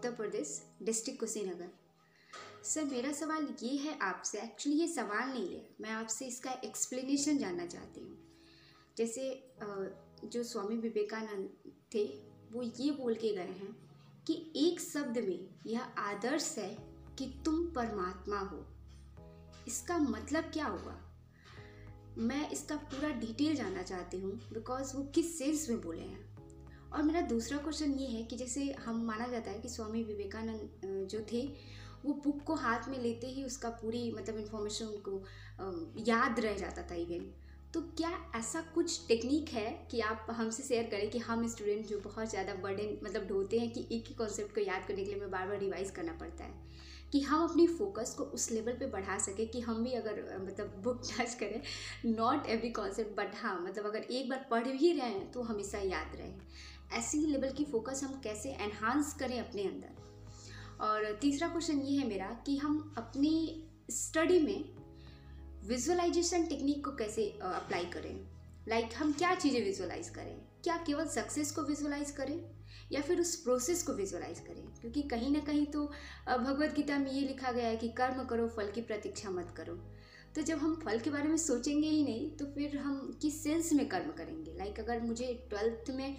Uttar Pradesh, district Kushinagar. Sir, मेरा सवाल ये है आपसे, एक्चुअली ये सवाल नहीं है, मैं आपसे इसका एक्सप्लेनेशन जानना चाहती हूँ। जैसे जो स्वामी विवेकानंद थे वो ये बोल के गए हैं कि एक शब्द में यह आदर्श है कि तुम परमात्मा हो। इसका मतलब क्या हुआ? मैं इसका पूरा डिटेल जानना चाहती हूँ बिकॉज वो किस सेंस में बोले हैं। और मेरा दूसरा क्वेश्चन ये है कि जैसे हम माना जाता है कि स्वामी विवेकानंद जो थे वो बुक को हाथ में लेते ही उसका पूरी इन्फॉर्मेशन उनको याद रह जाता था इवन। तो क्या ऐसा कुछ टेक्निक है कि आप हमसे शेयर करें कि हम स्टूडेंट जो बहुत ज़्यादा बर्डन ढोते हैं कि एक ही कॉन्सेप्ट को याद करने के लिए हमें बार बार रिवाइज करना पड़ता है, कि हम अपनी फोकस को उस लेवल पे बढ़ा सके कि हम भी अगर बुक टच करें, नॉट एवरी कॉन्सेप्ट बट हाँ अगर एक बार पढ़ भी रहे हैं तो हमेशा याद रहे। ऐसी लेवल की फोकस हम कैसे एनहांस करें अपने अंदर। और तीसरा क्वेश्चन ये है मेरा कि हम अपनी स्टडी में विजुअलाइजेशन टेक्निक को कैसे अप्लाई करें। लाइक हम क्या चीज़ें विजुअलाइज करें? क्या केवल सक्सेस को विजुअलाइज करें या फिर उस प्रोसेस को विजुअलाइज करें? क्योंकि कहीं ना कहीं तो भगवत गीता में ये लिखा गया है कि कर्म करो, फल की प्रतीक्षा मत करो। तो जब हम फल के बारे में सोचेंगे ही नहीं तो फिर हम किस सेंस में कर्म करेंगे? लाइक अगर मुझे 12th में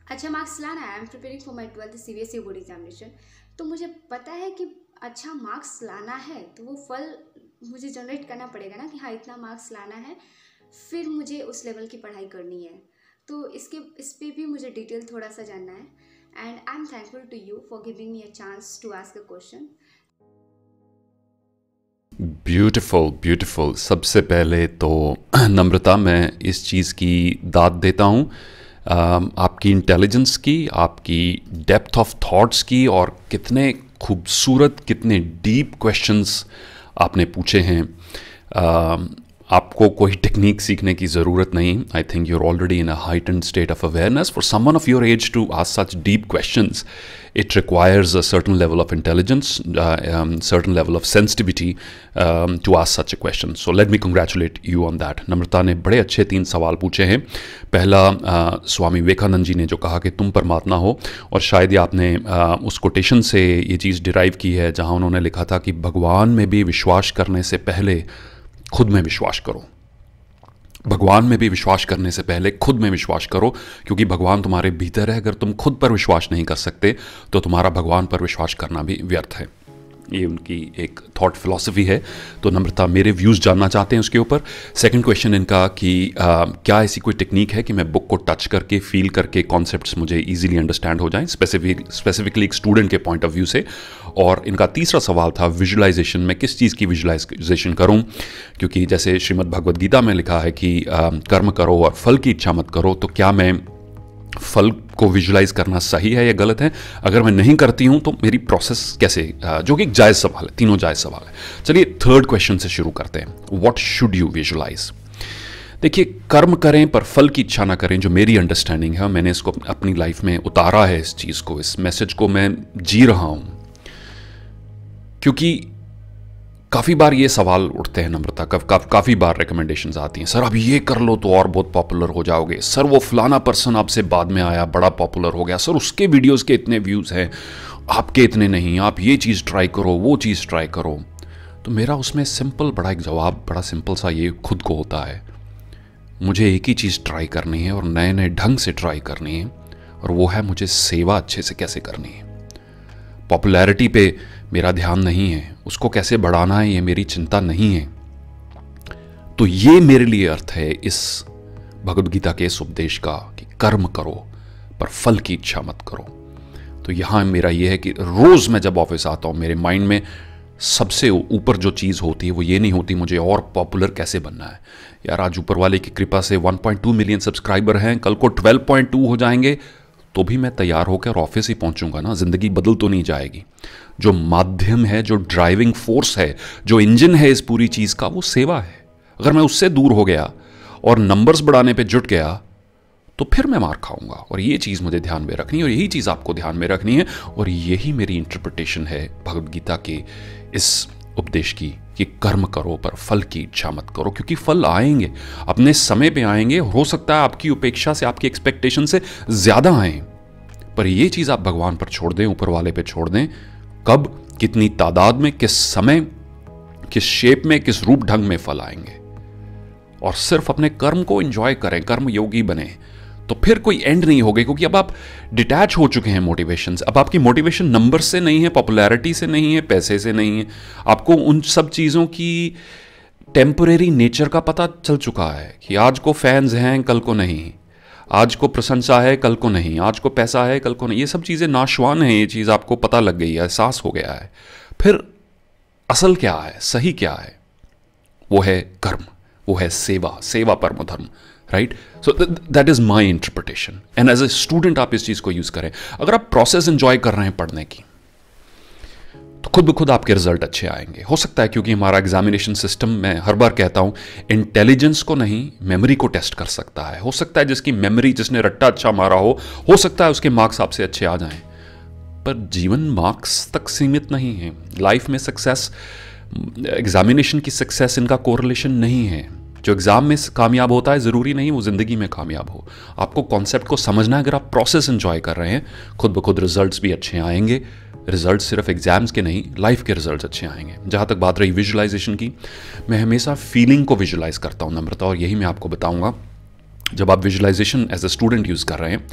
अच्छा मार्क्स लाना है, I am preparing for my 12th CBSE board examination, तो मुझे पता है कि अच्छा मार्क्स लाना है तो वो फल मुझे जनरेट करना पड़ेगा ना कि हाँ इतना मार्क्स लाना है, फिर मुझे उस लेवल की पढ़ाई करनी है। तो इस पे भी मुझे डिटेल थोड़ा सा जानना है। And I am thankful to you for giving me a chance to ask a question. Beautiful beautiful. सबसे पहले तो नम्रता, मैं इस चीज़ की दाद देता हूँ आपकी इंटेलिजेंस की, आपकी डेप्थ ऑफ थॉट्स की, और कितने खूबसूरत, कितने डीप क्वेश्चंस आपने पूछे हैं। आपको कोई टेक्निक सीखने की ज़रूरत नहीं। I think you are already in a heightened state of awareness. For someone of your age to ask such deep questions, it requires a certain level of intelligence, certain level of sensitivity to ask such a question. So let me congratulate you on that. नम्रता ने बड़े अच्छे 3 सवाल पूछे हैं। पहला स्वामी विवेकानंद जी ने जो कहा कि तुम परमात्मा हो, और शायद ये आपने उस कोटेशन से ये चीज़ डिराइव की है जहाँ उन्होंने लिखा था कि भगवान में भी विश्वास करने से पहले खुद में विश्वास करो। भगवान में भी विश्वास करने से पहले खुद में विश्वास करो, क्योंकि भगवान तुम्हारे भीतर है। अगर तुम खुद पर विश्वास नहीं कर सकते तो तुम्हारा भगवान पर विश्वास करना भी व्यर्थ है। ये उनकी एक थॉट फिलॉसफी है। तो नम्रता मेरे व्यूज़ जानना चाहते हैं उसके ऊपर। सेकंड क्वेश्चन इनका कि क्या ऐसी कोई टेक्निक है कि मैं बुक को टच करके, फील करके कॉन्सेप्ट्स मुझे इजीली अंडरस्टैंड हो जाएं, स्पेसिफिकली एक स्टूडेंट के पॉइंट ऑफ व्यू से। और इनका तीसरा सवाल था विजुअलाइजेशन, मैं किस चीज़ की विजुअलाइजेशन करूं, क्योंकि जैसे श्रीमद् भगवद गीता में लिखा है कि कर्म करो और फल की इच्छा मत करो। तो क्या मैं फल को विजुलाइज करना सही है या गलत है? अगर मैं नहीं करती हूं तो मेरी प्रोसेस कैसे, जो कि एक जायज़ सवाल है, तीनों जायज़ सवाल है। चलिए थर्ड क्वेश्चन से शुरू करते हैं। What should you visualise? देखिए, कर्म करें पर फल की इच्छा ना करें, जो मेरी अंडरस्टैंडिंग है, मैंने इसको अपनी लाइफ में उतारा है, इस चीज़ को, इस मैसेज को मैं जी रहा हूं। क्योंकि काफ़ी बार ये सवाल उठते हैं नम्रता, काफ़ी बार रिकमेंडेशंस आती हैं, सर अब ये कर लो तो और बहुत पॉपुलर हो जाओगे, सर वो फलाना पर्सन आपसे बाद में आया, बड़ा पॉपुलर हो गया, सर उसके वीडियोस के इतने व्यूज़ हैं, आपके इतने नहीं, आप ये चीज़ ट्राई करो, वो चीज़ ट्राई करो। तो मेरा उसमें सिंपल बड़ा एक जवाब, बड़ा सिंपल सा ये खुद को होता है, मुझे एक ही चीज़ ट्राई करनी है और नए नए ढंग से ट्राई करनी है, और वो है मुझे सेवा अच्छे से कैसे करनी है। पॉपुलैरिटी पे मेरा ध्यान नहीं है, उसको कैसे बढ़ाना है ये मेरी चिंता नहीं है। तो ये मेरे लिए अर्थ है इस भगवद गीता के इस उपदेश का कि कर्म करो पर फल की इच्छा मत करो। तो यहां मेरा ये है कि रोज मैं जब ऑफिस आता हूं, मेरे माइंड में सबसे ऊपर जो चीज़ होती है वो ये नहीं होती मुझे और पॉपुलर कैसे बनना है। यार आज ऊपर वाले की कृपा से 1.2 मिलियन सब्सक्राइबर हैं, कल को 12.2 हो जाएंगे तो भी मैं तैयार होकर ऑफिस ही पहुंचूंगा ना, जिंदगी बदल तो नहीं जाएगी। जो माध्यम है, जो ड्राइविंग फोर्स है, जो इंजन है इस पूरी चीज़ का, वो सेवा है। अगर मैं उससे दूर हो गया और नंबर्स बढ़ाने पे जुट गया तो फिर मैं मार खाऊंगा। और ये चीज़ मुझे ध्यान में रखनी है, और यही चीज़ आपको ध्यान में रखनी है, और यही मेरी इंटरप्रिटेशन है भगवद गीता के इस उपदेश की कि कर्म करो पर फल की इच्छा मत करो। क्योंकि फल आएंगे, अपने समय पे आएंगे, हो सकता है आपकी उपेक्षा से, आपकी एक्सपेक्टेशन से ज़्यादा आए, पर ये चीज़ आप भगवान पर छोड़ दें, ऊपर वाले पे छोड़ दें, कब, कितनी तादाद में, किस समय, किस शेप में, किस रूप ढंग में फल आएंगे, और सिर्फ अपने कर्म को एंजॉय करें, कर्म योगी बने, तो फिर कोई एंड नहीं होगा, क्योंकि अब आप डिटैच हो चुके हैं मोटिवेशन से। अब आपकी मोटिवेशन नंबर से नहीं है, पॉपुलैरिटी से नहीं है, पैसे से नहीं है, आपको उन सब चीज़ों की टेम्परेरी नेचर का पता चल चुका है कि आज को फैंस हैं, कल को नहीं, आज को प्रशंसा है, कल को नहीं, आज को पैसा है, कल को नहीं। ये सब चीज़ें नाशवान हैं, ये चीज़ आपको पता लग गई है, एहसास हो गया है। फिर असल क्या है, सही क्या है? वो है कर्म, वो है सेवा, सेवा परमो धर्म, right? So that is my interpretation, and as a student आप इस चीज़ को यूज़ करें। अगर आप प्रोसेस एंजॉय कर रहे हैं पढ़ने की, तो खुद ब खुद आपके रिजल्ट अच्छे आएंगे। हो सकता है क्योंकि हमारा एग्जामिनेशन सिस्टम, मैं हर बार कहता हूं, इंटेलिजेंस को नहीं, मेमोरी को टेस्ट कर सकता है। हो सकता है जिसकी मेमोरी, जिसने रट्टा अच्छा मारा हो सकता है उसके मार्क्स आपसे अच्छे आ जाएं, पर जीवन मार्क्स तक सीमित नहीं है। लाइफ में सक्सेस, एग्जामिनेशन की सक्सेस, इनका कोरिलेशन नहीं है। जो एग्जाम में कामयाब होता है ज़रूरी नहीं वो ज़िंदगी में कामयाब हो। आपको कॉन्सेप्ट को समझना है। अगर आप प्रोसेस एंजॉय कर रहे हैं, खुद ब खुद रिजल्ट्स भी अच्छे आएंगे। रिजल्ट सिर्फ एग्जाम्स के नहीं, लाइफ के रिजल्ट्स अच्छे आएंगे। जहाँ तक बात रही विजुअलाइजेशन की, मैं हमेशा फीलिंग को विजुअलाइज करता हूँ नम्रता, और यही मैं आपको बताऊँगा। जब आप visualisation as a student use कर रहे हैं,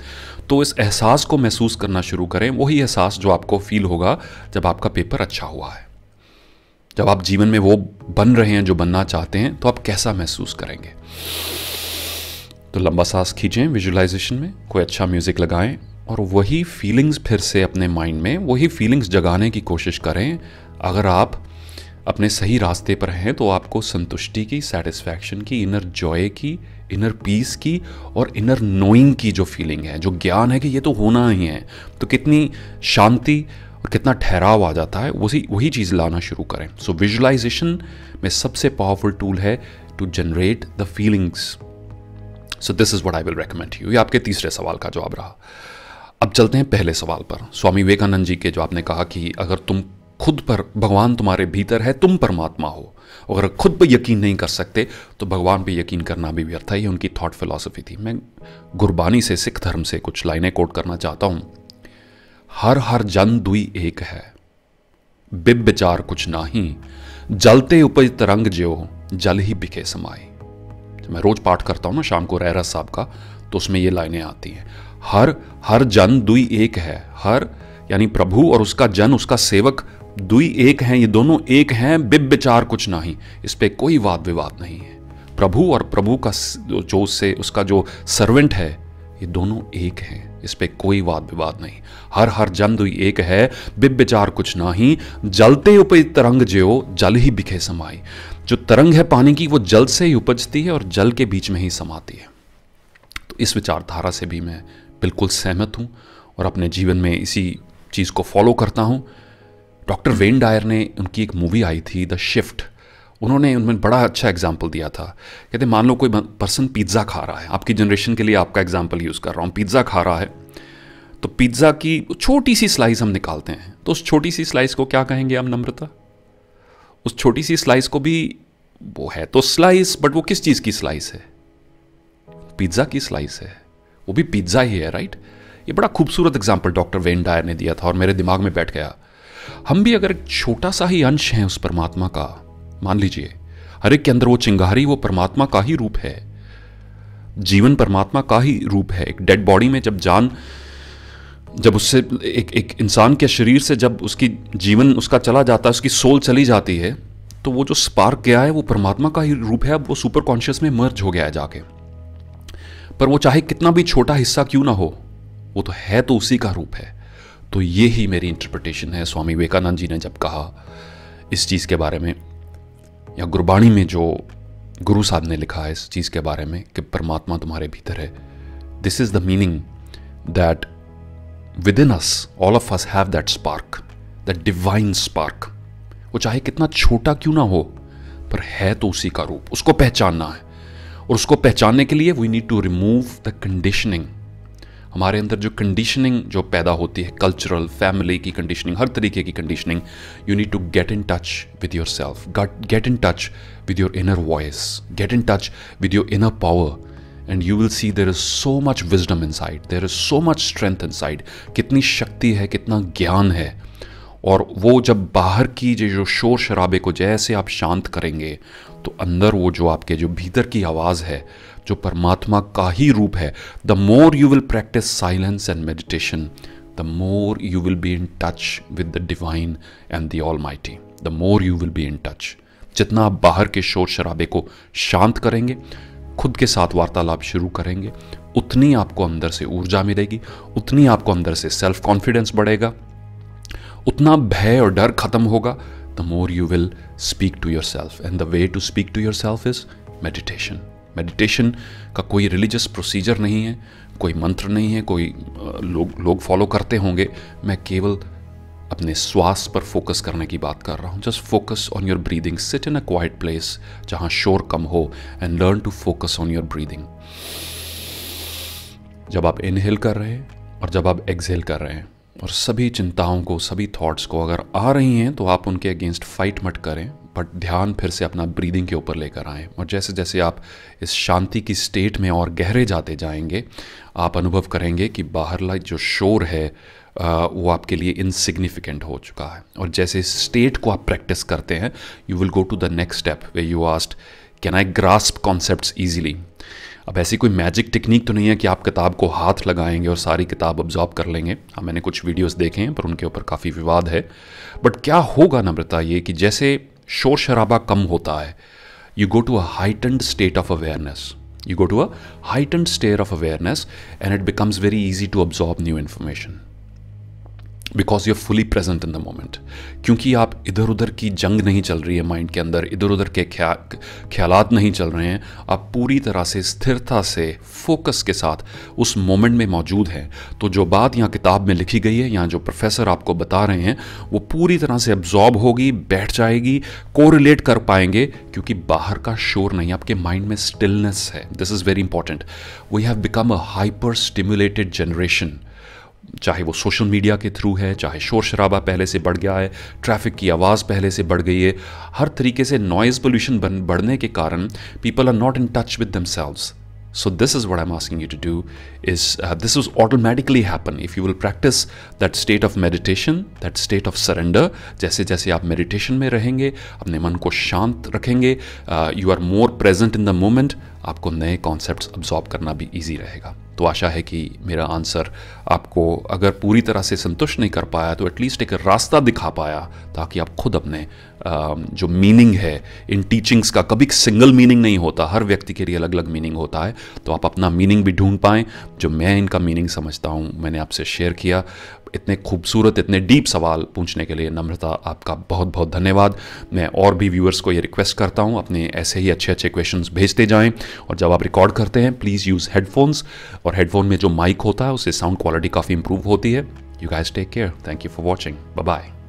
तो इस एहसास को महसूस करना शुरू करें, वही एहसास जो आपको फील होगा जब आपका पेपर अच्छा हुआ है। जब आप जीवन में वो बन रहे हैं जो बनना चाहते हैं, तो आप कैसा महसूस करेंगे? तो लंबा सांस खींचें विजुअलाइजेशन में, कोई अच्छा म्यूजिक लगाएं, और वही फीलिंग्स फिर से अपने माइंड में, वही फीलिंग्स जगाने की कोशिश करें। अगर आप अपने सही रास्ते पर हैं, तो आपको संतुष्टि की, सेटिस्फैक्शन की, इनर जॉय की, इनर पीस की, और इनर नोइंग की जो फीलिंग है, जो ज्ञान है कि ये तो होना ही है, तो कितनी शांति और कितना ठहराव आ जाता है, वही चीज़ लाना शुरू करें। सो विजुअलाइजेशन में सबसे पावरफुल टूल है to generate the feelings. So this is what I will recommend you. ये आपके तीसरे सवाल का जवाब रहा। अब चलते हैं पहले सवाल पर। स्वामी विवेकानंद जी के जो आपने कहा कि अगर तुम खुद पर, भगवान तुम्हारे भीतर है, तुम परमात्मा हो, अगर खुद पर यकीन नहीं कर सकते तो भगवान पे यकीन करना भी व्यर्थ है। ये उनकी थॉट फिलॉसफी थी। मैं गुरबानी से, सिख धर्म से कुछ लाइनें कोट करना चाहता हूं। हर हर जन दुई एक है, बिब विचार कुछ नाही, जलते उपज तरंग ज्यो, जल ही बिखे समाई। मैं रोज पाठ करता हूं ना शाम को रहरस साहब का, तो उसमें ये लाइनें आती हैं। हर हर जन दुई एक है, हर यानी प्रभु और उसका जन, उसका सेवक, दुई एक हैं, ये दोनों एक हैं, बिब विचार कुछ नहीं, इस पे कोई वाद विवाद नहीं है। प्रभु और प्रभु का जो उससे उसका जो सर्वेंट है, ये दोनों एक हैं, इस पे कोई वाद विवाद नहीं। हर हर जन दुई एक है, बिब विचार कुछ नाही, जलते उपज तरंग ज्यो, जल ही बिखे समाई। जो तरंग है पानी की, वो जल से ही उपजती है और जल के बीच में ही समाती है। तो इस विचारधारा से भी मैं बिल्कुल सहमत हूँ और अपने जीवन में इसी चीज़ को फॉलो करता हूँ। डॉक्टर वेन डायर ने, उनकी एक मूवी आई थी द शिफ्ट, उन्होंने उनमें बड़ा अच्छा एग्जाम्पल दिया था। कहते मान लो कोई पर्सन पिज़्ज़ा खा रहा है, आपकी जनरेशन के लिए आपका एग्जाम्पल यूज़ कर रहा हूँ। पिज़्ज़ा खा रहा है, तो पिज़्ज़ा की छोटी सी स्लाइस हम निकालते हैं, तो उस छोटी सी स्लाइस को क्या कहेंगे हम नम्रता? उस छोटी सी स्लाइस को भी, वो है तो स्लाइस, बट वो किस चीज़ की स्लाइस है? पिज़्ज़ा की स्लाइस है, वो भी पिज़्ज़ा ही है, राइट? ये बड़ा खूबसूरत एग्जाम्पल डॉक्टर वेन डायर ने दिया था और मेरे दिमाग में बैठ गया। हम भी अगर एक छोटा सा ही अंश हैं उस परमात्मा का, मान लीजिए हर एक के अंदर वो चिंगारी, वो परमात्मा का ही रूप है, जीवन परमात्मा का ही रूप है। एक डेड बॉडी में जब जान, जब उससे एक इंसान के शरीर से जब उसकी जीवन उसका चला जाता है, उसकी सोल चली जाती है, तो वो जो स्पार्क गया है वो परमात्मा का ही रूप है। अब वो सुपर कॉन्शियस में मर्ज हो गया है जाके, पर वो चाहे कितना भी छोटा हिस्सा क्यों ना हो, वो तो है, तो उसी का रूप है। तो ये ही मेरी इंटरप्रिटेशन है स्वामी विवेकानंद जी ने जब कहा इस चीज़ के बारे में, या गुरबाणी में जो गुरु साहब ने लिखा है इस चीज़ के बारे में कि परमात्मा तुम्हारे भीतर है। This is the meaning that with in us, all of us have that spark, that divine spark. वो चाहे कितना छोटा क्यों ना हो, पर है तो उसी का रूप। उसको पहचानना है, और उसको पहचानने के लिए we need to remove the conditioning. हमारे अंदर जो कंडीशनिंग जो पैदा होती है, कल्चरल, फैमिली की कंडीशनिंग, हर तरीके की conditioning, you need to get in touch with your self, get in touch with your inner voice, get in touch with your inner power, and you will see there is so much wisdom inside, there is so much strength inside. कितनी शक्ति है, कितना ज्ञान है। और वो जब बाहर की जो शोर शराबे को जैसे आप शांत करेंगे तो अंदर वो जो आपके जो भीतर की आवाज़ है, जो परमात्मा का ही रूप है, the more you will practice silence and meditation, the more you will be in touch with the divine and the almighty, the more you will be in touch. जितना आप बाहर के शोर शराबे को शांत करेंगे, खुद के साथ वार्तालाप शुरू करेंगे, उतनी आपको अंदर से ऊर्जा मिलेगी, उतनी आपको अंदर से सेल्फ कॉन्फिडेंस बढ़ेगा, उतना भय और डर खत्म होगा। The more you will speak to your self, and the way to speak to your self is meditation. Meditation का कोई रिलीजियस प्रोसीजर नहीं है, कोई मंत्र नहीं है, कोई लोग फॉलो करते होंगे। मैं केवल अपने श्वास पर फोकस करने की बात कर रहा हूँ। Just focus on your breathing, sit in a quiet place जहाँ शोर कम हो and learn to focus on your breathing. जब आप इनहेल कर रहे हैं और जब आप एक्सहेल कर रहे हैं, और सभी चिंताओं को, सभी थॉट्स को अगर आ रही हैं तो आप उनके अगेंस्ट फाइट मत करें, बट ध्यान फिर से अपना ब्रीदिंग के ऊपर लेकर आएँ। और जैसे जैसे आप इस शांति की स्टेट में और गहरे जाते जाएंगे, आप अनुभव करेंगे कि बाहरला जो शोर है वो आपके लिए इनसिग्निफिकेंट हो चुका है। और जैसे इस स्टेट को आप प्रैक्टिस करते हैं, you will go to the next step way you asked can I grasp concepts easily. अब ऐसी कोई मैजिक टेक्निक तो नहीं है कि आप किताब को हाथ लगाएंगे और सारी किताब ऑब्जॉर्व कर लेंगे। हाँ, मैंने कुछ वीडियोस देखे हैं पर उनके ऊपर काफ़ी विवाद है। बट क्या होगा नम्रता, ये कि जैसे शोर शराबा कम होता है, you go to a heightened state of awareness. You go to a heightened state of awareness and it becomes very easy to absorb new information. Because you are fully present in the moment. क्योंकि आप इधर उधर की जंग नहीं चल रही है माइंड के अंदर, इधर उधर के ख्यालात नहीं चल रहे हैं, आप पूरी तरह से स्थिरता से फोकस के साथ उस मोमेंट में मौजूद हैं। तो जो बात यहाँ किताब में लिखी गई है, यहाँ जो प्रोफेसर आपको बता रहे हैं, वो पूरी तरह से एब्जॉर्ब होगी, बैठ जाएगी, कोरिलेट कर पाएंगे, क्योंकि बाहर का शोर नहीं, आपके माइंड में स्टिलनेस है। This is very important. We have become a hyper stimulated generation, चाहे वो सोशल मीडिया के थ्रू है, चाहे शोर शराबा पहले से बढ़ गया है, ट्रैफिक की आवाज़ पहले से बढ़ गई है, हर तरीके से नॉइज़ पोल्यूशन बढ़ने के कारण people are not in touch with themselves. So this is what I'm asking you to do is this will automatically happen if you will practice that state of meditation, that state of surrender. जैसे जैसे आप meditation में रहेंगे, अपने मन को शांत रखेंगे, you are more present in the moment, आपको नए कॉन्सेप्ट्स अब्जॉर्ब करना भी ईजी रहेगा। तो आशा है कि मेरा आंसर आपको अगर पूरी तरह से संतुष्ट नहीं कर पाया तो एटलीस्ट एक रास्ता दिखा पाया, ताकि आप खुद अपने जो मीनिंग है इन टीचिंग्स का, कभी सिंगल मीनिंग नहीं होता, हर व्यक्ति के लिए अलग अलग मीनिंग होता है, तो आप अपना मीनिंग भी ढूंढ पाएँ। जो मैं इनका मीनिंग समझता हूँ मैंने आपसे शेयर किया। इतने खूबसूरत, इतने डीप सवाल पूछने के लिए नम्रता आपका बहुत बहुत धन्यवाद। मैं और भी व्यूअर्स को ये रिक्वेस्ट करता हूँ, अपने ऐसे ही अच्छे अच्छे क्वेश्चंस भेजते जाएं, और जब आप रिकॉर्ड करते हैं प्लीज़ यूज़ हेडफोन्स, और हेडफोन में जो माइक होता है उससे साउंड क्वालिटी काफ़ी इंप्रूव होती है। You guys take care, thank you for watching, bye bye.